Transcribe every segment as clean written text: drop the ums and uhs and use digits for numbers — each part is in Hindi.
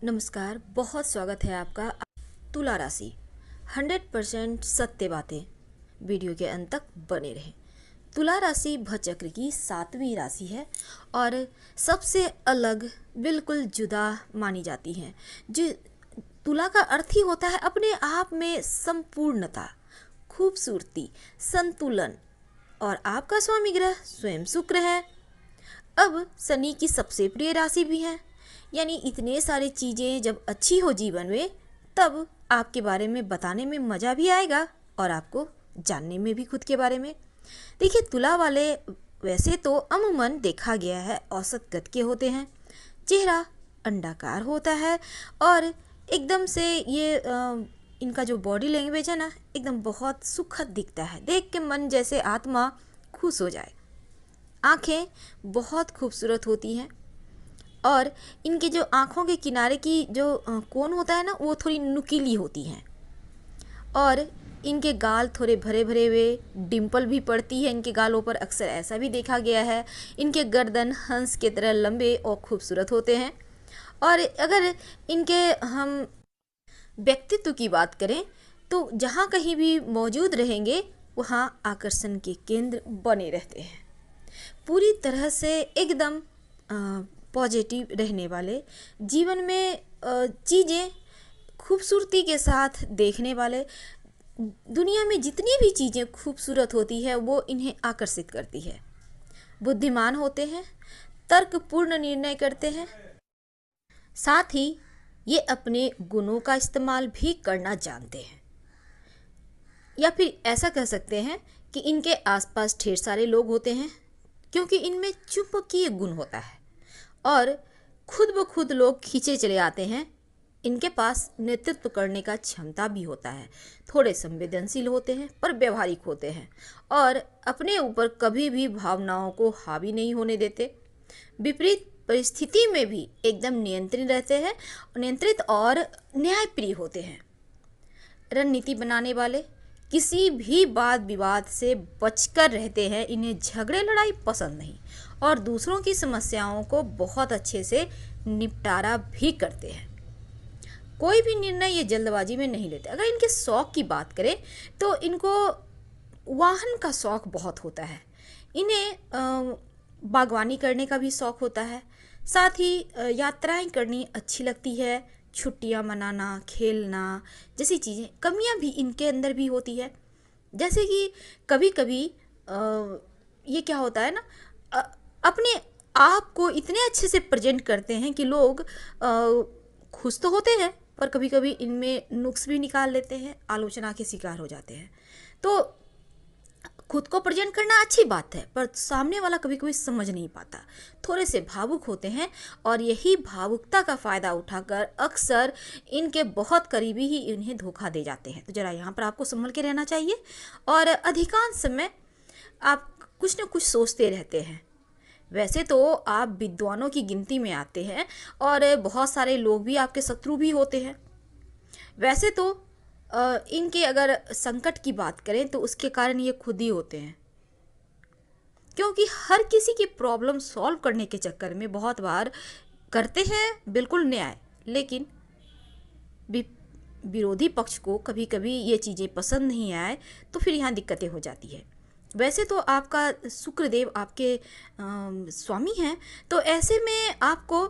नमस्कार, बहुत स्वागत है आपका। तुला राशि 100% सत्य बातें। वीडियो के अंत तक बने रहें। तुला राशि भचक्र की 7वीं राशि है और सबसे अलग, बिल्कुल जुदा मानी जाती है। जो तुला का अर्थ ही होता है अपने आप में संपूर्णता, खूबसूरती, संतुलन। और आपका स्वामी ग्रह स्वयं शुक्र है। अब शनि की सबसे प्रिय राशि भी है। यानी इतने सारी चीज़ें जब अच्छी हो जीवन में, तब आपके बारे में बताने में मज़ा भी आएगा और आपको जानने में भी खुद के बारे में। देखिए, तुला वाले वैसे तो अमूमन देखा गया है औसत कद के होते हैं। चेहरा अंडाकार होता है और एकदम से ये इनका जो बॉडी लैंग्वेज है ना, एकदम बहुत सुखद दिखता है। देख के मन जैसे आत्मा खुश हो जाए। आँखें बहुत खूबसूरत होती हैं और इनके जो आँखों के किनारे की जो कोन होता है ना, वो थोड़ी नुकीली होती हैं। और इनके गाल थोड़े भरे भरे हुए, डिम्पल भी पड़ती है इनके गालों पर, अक्सर ऐसा भी देखा गया है। इनके गर्दन हंस के तरह लंबे और खूबसूरत होते हैं। और अगर इनके हम व्यक्तित्व की बात करें तो जहाँ कहीं भी मौजूद रहेंगे वहाँ आकर्षण के केंद्र बने रहते हैं। पूरी तरह से एकदम पॉजिटिव रहने वाले, जीवन में चीज़ें खूबसूरती के साथ देखने वाले। दुनिया में जितनी भी चीज़ें खूबसूरत होती है वो इन्हें आकर्षित करती है। बुद्धिमान होते हैं, तर्कपूर्ण निर्णय करते हैं। साथ ही ये अपने गुणों का इस्तेमाल भी करना जानते हैं। या फिर ऐसा कह सकते हैं कि इनके आसपास ढेर सारे लोग होते हैं, क्योंकि इनमें चुंबकीय गुण होता है और खुद ब खुद लोग खींचे चले आते हैं। इनके पास नेतृत्व करने का क्षमता भी होता है। थोड़े संवेदनशील होते हैं पर व्यवहारिक होते हैं और अपने ऊपर कभी भी भावनाओं को हावी नहीं होने देते। विपरीत परिस्थिति में भी एकदम नियंत्रित और न्यायप्रिय होते हैं। रणनीति बनाने वाले, किसी भी वाद विवाद से बचकर रहते हैं। इन्हें झगड़े लड़ाई पसंद नहीं और दूसरों की समस्याओं को बहुत अच्छे से निपटारा भी करते हैं। कोई भी निर्णय ये जल्दबाजी में नहीं लेते। अगर इनके शौक की बात करें तो इनको वाहन का शौक बहुत होता है। इन्हें बागवानी करने का भी शौक होता है। साथ ही यात्राएं करनी अच्छी लगती है। छुट्टियां मनाना, खेलना जैसी चीज़ें, कमियां भी इनके अंदर भी होती है। जैसे कि कभी कभी ये क्या होता है ना, अपने आप को इतने अच्छे से प्रेजेंट करते हैं कि लोग खुश तो होते हैं पर कभी कभी इनमें नुक्स भी निकाल लेते हैं, आलोचना के शिकार हो जाते हैं। तो खुद को प्रेजेंट करना अच्छी बात है पर सामने वाला कभी कभी समझ नहीं पाता। थोड़े से भावुक होते हैं और यही भावुकता का फ़ायदा उठाकर अक्सर इनके बहुत करीबी ही इन्हें धोखा दे जाते हैं। तो ज़रा यहाँ पर आपको संभल के रहना चाहिए और अधिकांश समय आप कुछ न कुछ सोचते रहते हैं। वैसे तो आप विद्वानों की गिनती में आते हैं और बहुत सारे लोग भी आपके शत्रु भी होते हैं। वैसे तो इनके अगर संकट की बात करें तो उसके कारण ये खुद ही होते हैं, क्योंकि हर किसी की प्रॉब्लम सॉल्व करने के चक्कर में बहुत बार करते हैं बिल्कुल न्याय, लेकिन विरोधी पक्ष को कभी कभी ये चीज़ें पसंद नहीं आए तो फिर यहाँ दिक्कतें हो जाती है। वैसे तो आपका शुक्रदेव आपके स्वामी हैं, तो ऐसे में आपको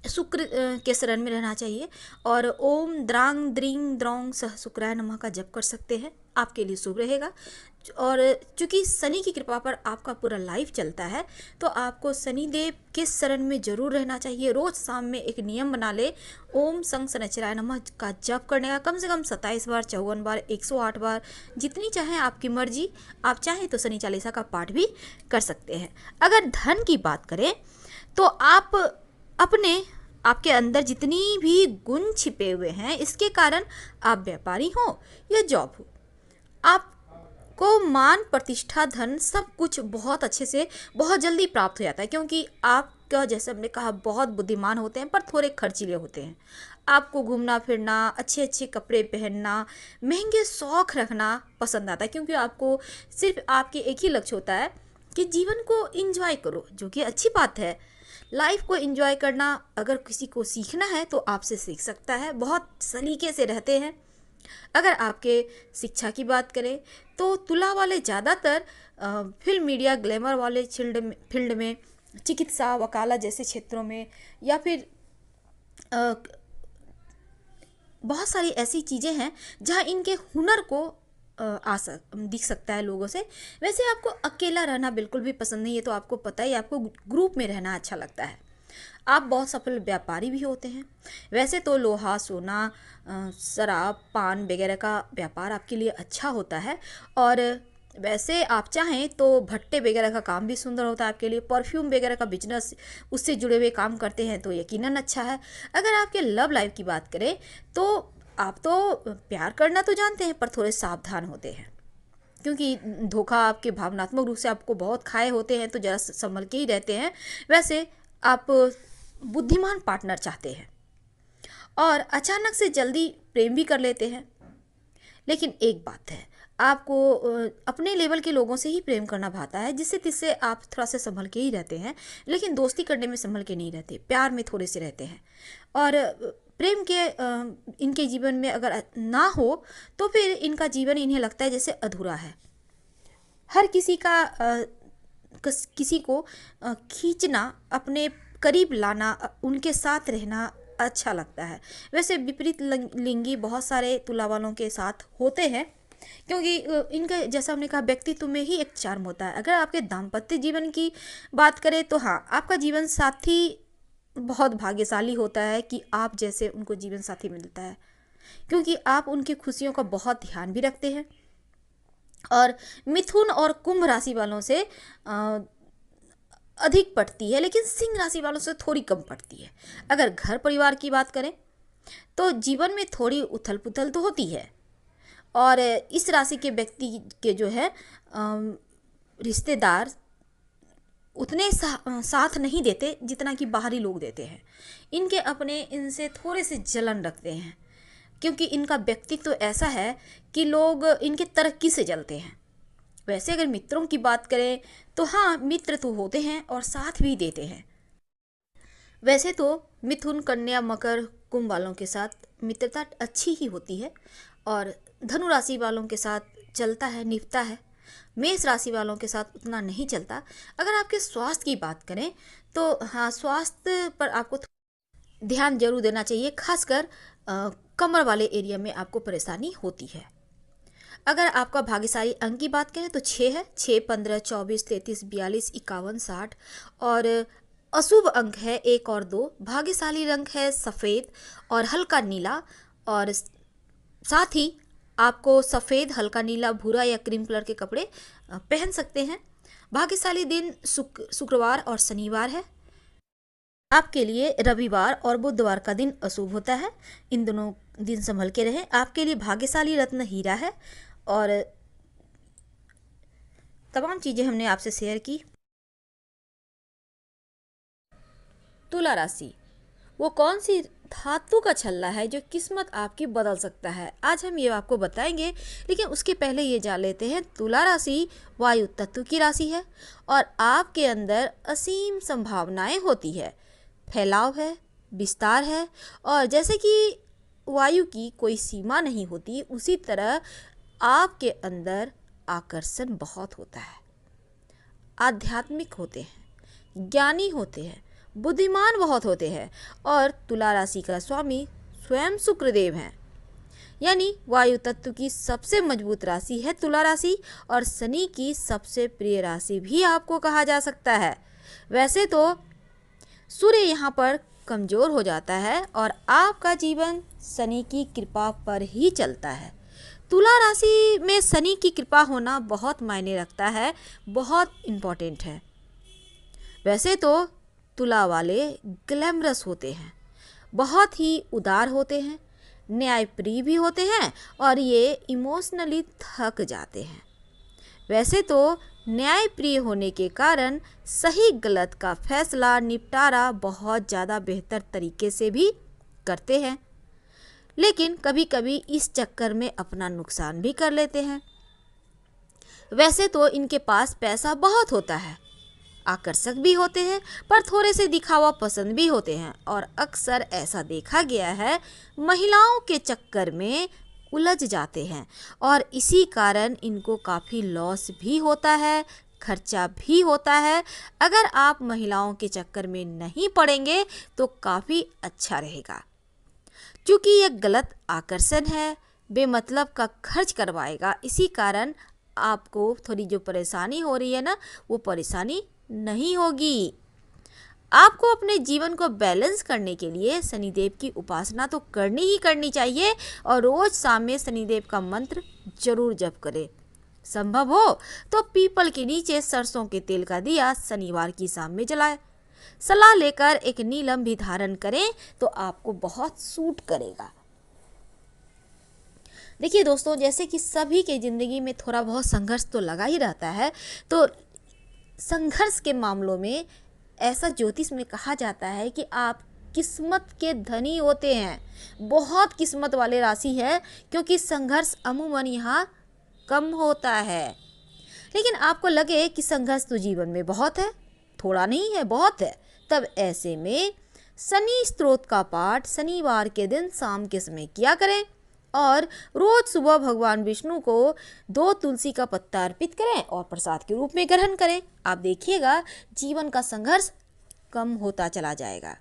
शुक्र के शरण में रहना चाहिए और ओम द्रांग द्रींग द्रोंग सह शुक्राय नमः का जप कर सकते हैं, आपके लिए शुभ रहेगा। और चूँकि शनि की कृपा पर आपका पूरा लाइफ चलता है तो आपको शनिदेव के शरण में जरूर रहना चाहिए। रोज़ शाम में एक नियम बना ले, ओम संग शनिचराय नमः का जप करने का, कम से कम 27 बार, 54 बार, 108 बार, जितनी चाहें आपकी मर्जी। आप चाहें तो शनि चालीसा का पाठ भी कर सकते हैं। अगर धन की बात करें तो आपके अंदर जितनी भी गुण छिपे हुए हैं, इसके कारण आप व्यापारी हो या जॉब हो, आपको मान प्रतिष्ठा धन सब कुछ बहुत अच्छे से बहुत जल्दी प्राप्त हो जाता है। क्योंकि आपका, जैसे हमने कहा, बहुत बुद्धिमान होते हैं पर थोड़े खर्चीले होते हैं। आपको घूमना फिरना, अच्छे अच्छे कपड़े पहनना, महंगे शौक रखना पसंद आता है, क्योंकि आपको सिर्फ आपके एक ही लक्ष्य होता है कि जीवन को एंजॉय करो, जो कि अच्छी बात है। लाइफ को एंजॉय करना अगर किसी को सीखना है तो आपसे सीख सकता है, बहुत सलीके से रहते हैं। अगर आपके शिक्षा की बात करें तो तुला वाले ज़्यादातर फिल्म मीडिया ग्लैमर वाले फील्ड में चिकित्सा वकालत जैसे क्षेत्रों में या फिर अ, बहुत सारी ऐसी चीज़ें हैं जहाँ इनके हुनर को दिख सकता है लोगों से। वैसे आपको अकेला रहना बिल्कुल भी पसंद नहीं है, तो आपको पता ही, आपको ग्रुप में रहना अच्छा लगता है। आप बहुत सफल व्यापारी भी होते हैं। वैसे तो लोहा सोना शराब पान वगैरह का व्यापार आपके लिए अच्छा होता है, और वैसे आप चाहें तो भट्टे वगैरह का काम भी सुंदर होता है आपके लिए। परफ्यूम वगैरह का बिजनेस, उससे जुड़े हुए काम करते हैं तो यकीनन अच्छा है। अगर आपके लव लाइफ की बात करें तो आप तो प्यार करना तो जानते हैं, पर थोड़े सावधान होते हैं, क्योंकि धोखा आपके भावनात्मक रूप से आपको बहुत खाए होते हैं, तो ज़रा संभल के ही रहते हैं। वैसे आप बुद्धिमान पार्टनर चाहते हैं और अचानक से जल्दी प्रेम भी कर लेते हैं। लेकिन एक बात है, आपको अपने लेवल के लोगों से ही प्रेम करना भाता है, जिससे तिससे आप थोड़ा सा संभल के ही रहते हैं, लेकिन दोस्ती करने में संभल के नहीं रहते, प्यार में थोड़े से रहते हैं। और प्रेम के इनके जीवन में अगर ना हो तो फिर इनका जीवन इन्हें लगता है जैसे अधूरा है। हर किसी का किसी को खींचना, अपने करीब लाना, उनके साथ रहना अच्छा लगता है। वैसे विपरीत लिंगी बहुत सारे तुला वालों के साथ होते हैं, क्योंकि इनका जैसा हमने कहा व्यक्तित्व में ही एक चार्म होता है। अगर आपके दाम्पत्य जीवन की बात करें तो हाँ, आपका जीवन साथी बहुत भाग्यशाली होता है कि आप जैसे उनको जीवन साथी मिलता है, क्योंकि आप उनकी खुशियों का बहुत ध्यान भी रखते हैं। और मिथुन और कुंभ राशि वालों से अधिक पड़ती है, लेकिन सिंह राशि वालों से थोड़ी कम पड़ती है। अगर घर परिवार की बात करें तो जीवन में थोड़ी उथल पुथल तो होती है, और इस राशि के व्यक्ति के जो है रिश्तेदार उतने साथ नहीं देते जितना कि बाहरी लोग देते हैं। इनके अपने इनसे थोड़े से जलन रखते हैं, क्योंकि इनका व्यक्तित्व तो ऐसा है कि लोग इनके तरक्की से जलते हैं। वैसे अगर मित्रों की बात करें तो हाँ, मित्र तो होते हैं और साथ भी देते हैं। वैसे तो मिथुन कन्या मकर कुंभ वालों के साथ मित्रता अच्छी ही होती है, और धनु राशि वालों के साथ चलता है, निभता है। मेष राशि वालों के साथ उतना नहीं चलता। अगर आपके स्वास्थ्य की बात करें तो हाँ, स्वास्थ्य पर आपको ध्यान जरूर देना चाहिए, खासकर कमर वाले एरिया में आपको परेशानी होती है। अगर आपका भाग्यशाली अंक की बात करें तो 6 है। 6, 15, 24, 33, 42, 51, 60। और अशुभ अंक है 1 और 2। भाग्यशाली रंग है सफ़ेद और हल्का नीला, और साथ ही आपको सफ़ेद, हल्का नीला, भूरा या क्रीम कलर के कपड़े पहन सकते हैं। भाग्यशाली दिन शुक्रवार और शनिवार है। आपके लिए रविवार और बुधवार का दिन अशुभ होता है। इन दोनों दिन संभल के रहें। आपके लिए भाग्यशाली रत्न हीरा है। और तमाम चीज़ें हमने आपसे शेयर की। तुला राशि, वो कौन सी धातु का छल्ला है जो किस्मत आपकी बदल सकता है, आज हम ये आपको बताएंगे। लेकिन उसके पहले ये जान लेते हैं, तुला राशि वायु तत्व की राशि है और आपके अंदर असीम संभावनाएं होती है, फैलाव है, विस्तार है। और जैसे कि वायु की कोई सीमा नहीं होती, उसी तरह आपके अंदर आकर्षण बहुत होता है। आध्यात्मिक होते हैं, ज्ञानी होते हैं, बुद्धिमान बहुत होते हैं। और तुला राशि का स्वामी स्वयं शुक्रदेव हैं, यानी वायु तत्व की सबसे मजबूत राशि है तुला राशि, और शनि की सबसे प्रिय राशि भी आपको कहा जा सकता है। वैसे तो सूर्य यहाँ पर कमज़ोर हो जाता है और आपका जीवन शनि की कृपा पर ही चलता है। तुला राशि में शनि की कृपा होना बहुत मायने रखता है, बहुत इम्पोर्टेंट है। वैसे तो तुला वाले ग्लैमरस होते हैं, बहुत ही उदार होते हैं, न्यायप्रिय भी होते हैं, और ये इमोशनली थक जाते हैं। वैसे तो न्यायप्रिय होने के कारण सही गलत का फैसला, निपटारा बहुत ज़्यादा बेहतर तरीके से भी करते हैं, लेकिन कभी कभी इस चक्कर में अपना नुकसान भी कर लेते हैं। वैसे तो इनके पास पैसा बहुत होता है, आकर्षक भी होते हैं, पर थोड़े से दिखावा पसंद भी होते हैं और अक्सर ऐसा देखा गया है महिलाओं के चक्कर में उलझ जाते हैं और इसी कारण इनको काफ़ी लॉस भी होता है, खर्चा भी होता है। अगर आप महिलाओं के चक्कर में नहीं पड़ेंगे तो काफ़ी अच्छा रहेगा, क्योंकि यह गलत आकर्षण है, बेमतलब का खर्च करवाएगा। इसी कारण आपको थोड़ी जो परेशानी हो रही है ना, वो परेशानी नहीं होगी। आपको अपने जीवन को बैलेंस करने के लिए शनिदेव की उपासना तो करनी ही करनी चाहिए और रोज शाम में शनिदेव का मंत्र जरूर जप करें। संभव हो तो पीपल के नीचे सरसों के तेल का दिया शनिवार की शाम में जलाएं। सलाह लेकर एक नीलम भी धारण करें तो आपको बहुत सूट करेगा। देखिए दोस्तों, जैसे कि सभी के ज़िंदगी में थोड़ा बहुत संघर्ष तो लगा ही रहता है, तो संघर्ष के मामलों में ऐसा ज्योतिष में कहा जाता है कि आप किस्मत के धनी होते हैं, बहुत किस्मत वाले राशि है, क्योंकि संघर्ष अमूमन यहाँ कम होता है। लेकिन आपको लगे कि संघर्ष तो जीवन में बहुत है, थोड़ा नहीं है, बहुत है, तब ऐसे में शनि स्तोत्र का पाठ शनिवार के दिन शाम के समय किया करें और रोज सुबह भगवान विष्णु को 2 तुलसी का पत्ता अर्पित करें और प्रसाद के रूप में ग्रहण करें। आप देखिएगा जीवन का संघर्ष कम होता चला जाएगा।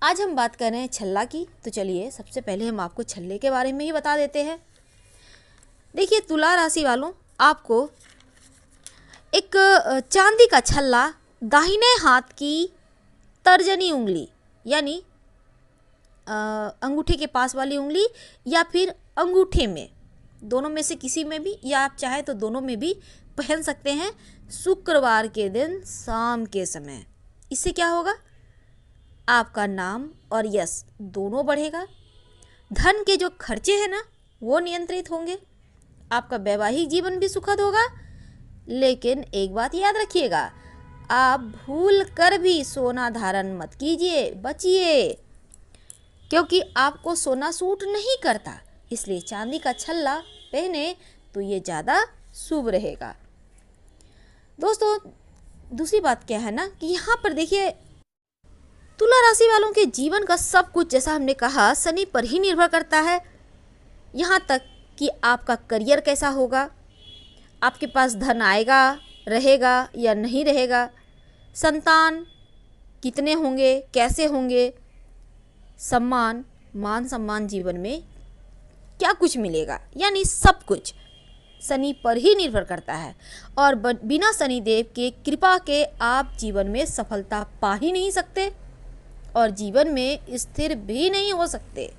आज हम बात कर रहे हैं छल्ला की, तो चलिए सबसे पहले हम आपको छल्ले के बारे में ही बता देते हैं। देखिए तुला राशि वालों, आपको एक चांदी का छल्ला दाहिने हाथ की तर्जनी उंगली यानी अंगूठे के पास वाली उंगली या फिर अंगूठे में, दोनों में से किसी में भी, या आप चाहे तो दोनों में भी पहन सकते हैं, शुक्रवार के दिन शाम के समय। इससे क्या होगा, आपका नाम और यश दोनों बढ़ेगा, धन के जो खर्चे हैं ना वो नियंत्रित होंगे, आपका वैवाहिक जीवन भी सुखद होगा। लेकिन एक बात याद रखिएगा, आप भूल कर भी सोना धारण मत कीजिए, बचिए, क्योंकि आपको सोना सूट नहीं करता। इसलिए चांदी का छल्ला पहने तो ये ज़्यादा शुभ रहेगा। दोस्तों दूसरी बात क्या है ना कि यहाँ पर देखिए तुला राशि वालों के जीवन का सब कुछ, जैसा हमने कहा, शनि पर ही निर्भर करता है। यहाँ तक कि आपका करियर कैसा होगा, आपके पास धन आएगा, रहेगा या नहीं रहेगा, संतान कितने होंगे, कैसे होंगे, सम्मान, मान सम्मान जीवन में क्या कुछ मिलेगा, यानी सब कुछ शनि पर ही निर्भर करता है। और बिना शनिदेव के कृपा के आप जीवन में सफलता पा ही नहीं सकते और जीवन में स्थिर भी नहीं हो सकते।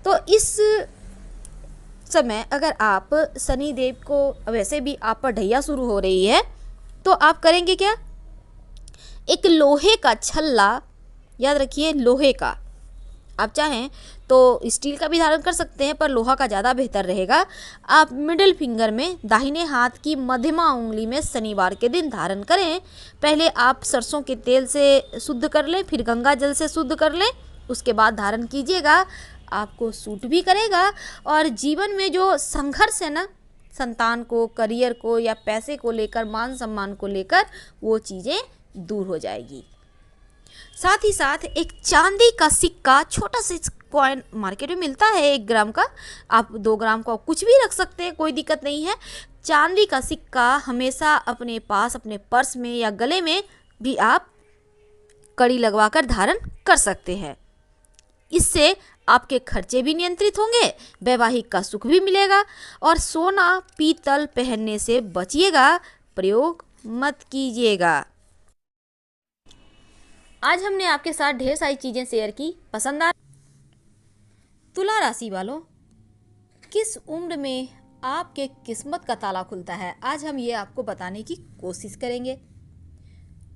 तो इस समय अगर आप शनिदेव को, वैसे भी आप पर ढैया शुरू हो रही है, तो आप करेंगे क्या, एक लोहे का छल्ला, याद रखिए लोहे का, आप चाहें तो स्टील का भी धारण कर सकते हैं पर लोहा का ज़्यादा बेहतर रहेगा। आप मिडिल फिंगर में दाहिने हाथ की मध्यमा उंगली में शनिवार के दिन धारण करें। पहले आप सरसों के तेल से शुद्ध कर लें, फिर गंगा जल से शुद्ध कर लें, उसके बाद धारण कीजिएगा, आपको सूट भी करेगा। और जीवन में जो संघर्ष है ना, संतान को, करियर को या पैसे को लेकर, मान सम्मान को लेकर, वो चीज़ें दूर हो जाएगी। साथ ही साथ एक चांदी का सिक्का, छोटा सा कॉइन मार्केट में मिलता है 1 ग्राम का, आप 2 ग्राम का कुछ भी रख सकते हैं, कोई दिक्कत नहीं है। चांदी का सिक्का हमेशा अपने पास, अपने पर्स में या गले में भी आप कड़ी लगवाकर धारण कर सकते हैं। इससे आपके खर्चे भी नियंत्रित होंगे, वैवाहिक का सुख भी मिलेगा। और सोना पीतल पहनने से बचिएगा, प्रयोग मत कीजिएगा। आज हमने आपके साथ ढेर सारी चीज़ें शेयर की, पसंद आ? तुला राशि वालों, किस उम्र में आपके किस्मत का ताला खुलता है, आज हम ये आपको बताने की कोशिश करेंगे।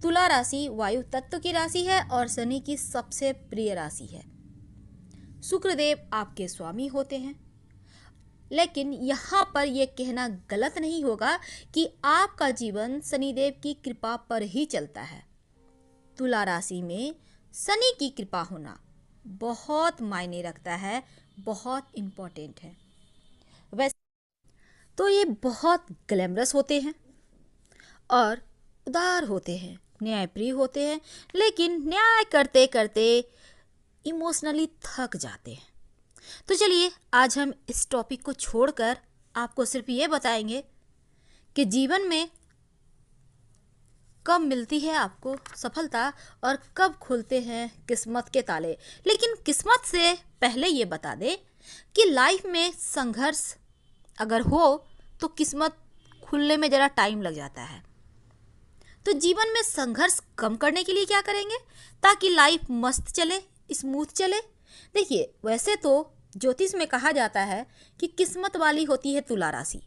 तुला राशि वायु तत्व की राशि है और शनि की सबसे प्रिय राशि है। शुक्रदेव आपके स्वामी होते हैं, लेकिन यहाँ पर यह कहना गलत नहीं होगा कि आपका जीवन शनिदेव की कृपा पर ही चलता है। तुला राशि में शनि की कृपा होना बहुत मायने रखता है, बहुत इम्पोर्टेंट है। वैसे तो ये बहुत ग्लैमरस होते हैं और उदार होते हैं, न्यायप्रिय होते हैं, लेकिन न्याय करते करते इमोशनली थक जाते हैं। तो चलिए आज हम इस टॉपिक को छोड़कर आपको सिर्फ ये बताएंगे कि जीवन में कब मिलती है आपको सफलता और कब खुलते हैं किस्मत के ताले। लेकिन किस्मत से पहले ये बता दें कि लाइफ में संघर्ष अगर हो तो किस्मत खुलने में ज़रा टाइम लग जाता है। तो जीवन में संघर्ष कम करने के लिए क्या करेंगे ताकि लाइफ मस्त चले, स्मूथ चले। देखिए, वैसे तो ज्योतिष में कहा जाता है कि किस्मत वाली होती है तुला राशि।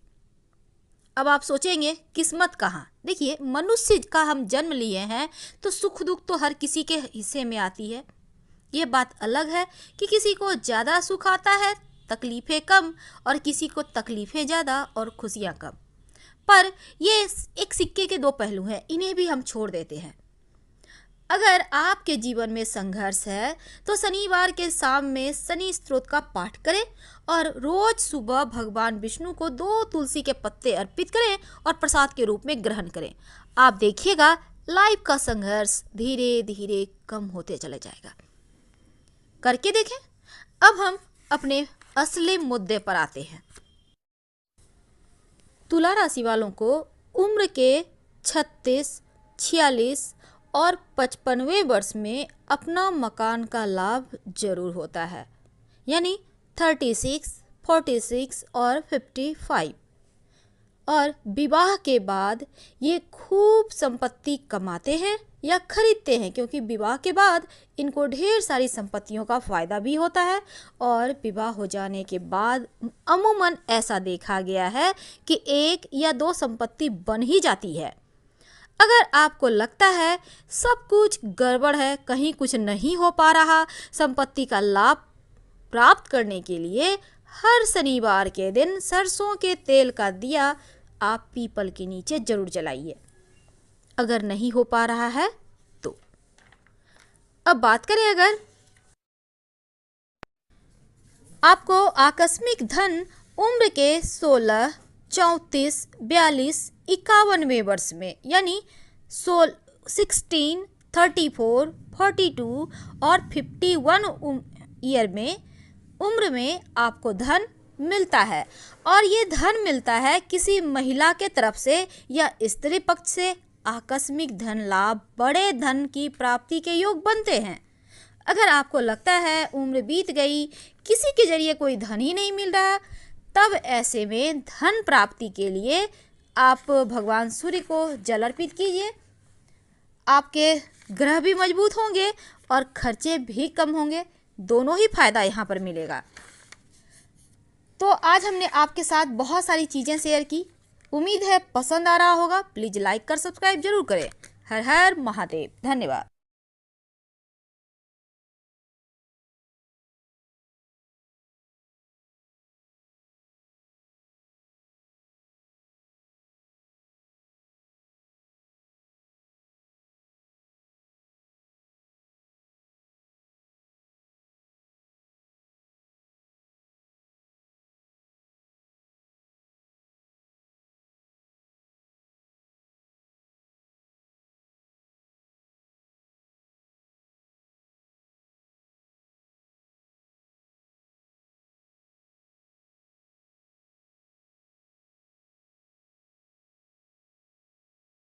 अब आप सोचेंगे किस्मत कहाँ? देखिए, मनुष्य का हम जन्म लिए हैं तो सुख दुख तो हर किसी के हिस्से में आती है। ये बात अलग है कि किसी को ज़्यादा सुख आता है, तकलीफ़ें कम, और किसी को तकलीफ़ें ज़्यादा और खुशियाँ कम। पर ये एक सिक्के के दो पहलू हैं, इन्हें भी हम छोड़ देते हैं। अगर आपके जीवन में संघर्ष है तो शनिवार के शाम में शनि स्तोत्र का पाठ करें और रोज सुबह भगवान विष्णु को 2 तुलसी के पत्ते अर्पित करें और प्रसाद के रूप में ग्रहण करें। आप देखिएगा लाइफ का संघर्ष धीरे धीरे कम होते चले जाएगा। करके देखें। अब हम अपने असली मुद्दे पर आते हैं। तुला राशि वालों को उम्र के 36, 46 और 55वें वर्ष में अपना मकान का लाभ जरूर होता है, यानी 36, 46 और 55। और विवाह के बाद ये खूब संपत्ति कमाते हैं या खरीदते हैं, क्योंकि विवाह के बाद इनको ढेर सारी संपत्तियों का फ़ायदा भी होता है। और विवाह हो जाने के बाद अमूमन ऐसा देखा गया है कि 1 या 2 संपत्ति बन ही जाती है। अगर आपको लगता है सब कुछ गड़बड़ है, कहीं कुछ नहीं हो पा रहा, संपत्ति का लाभ प्राप्त करने के लिए हर शनिवार के दिन सरसों के तेल का दिया आप पीपल के नीचे जरूर जलाइए। अगर नहीं हो पा रहा है तो अब बात करें, अगर आपको आकस्मिक धन उम्र के 16, 34, 42, 51वें वर्ष में, यानी 16, 34, 42 और 51 ईयर में उम्र में आपको धन मिलता है। और ये धन मिलता है किसी महिला के तरफ से या स्त्री पक्ष से। आकस्मिक धन लाभ बड़े धन की प्राप्ति के योग बनते हैं। अगर आपको लगता है उम्र बीत गई, किसी के जरिए कोई धन ही नहीं मिल रहा, तब ऐसे में धन प्राप्ति के लिए आप भगवान सूर्य को जल अर्पित कीजिए। आपके ग्रह भी मजबूत होंगे और खर्चे भी कम होंगे, दोनों ही फायदा यहाँ पर मिलेगा। तो आज हमने आपके साथ बहुत सारी चीज़ें शेयर की। उम्मीद है पसंद आ रहा होगा। प्लीज़ लाइक कर सब्सक्राइब जरूर करें। हर हर महादेव। धन्यवाद।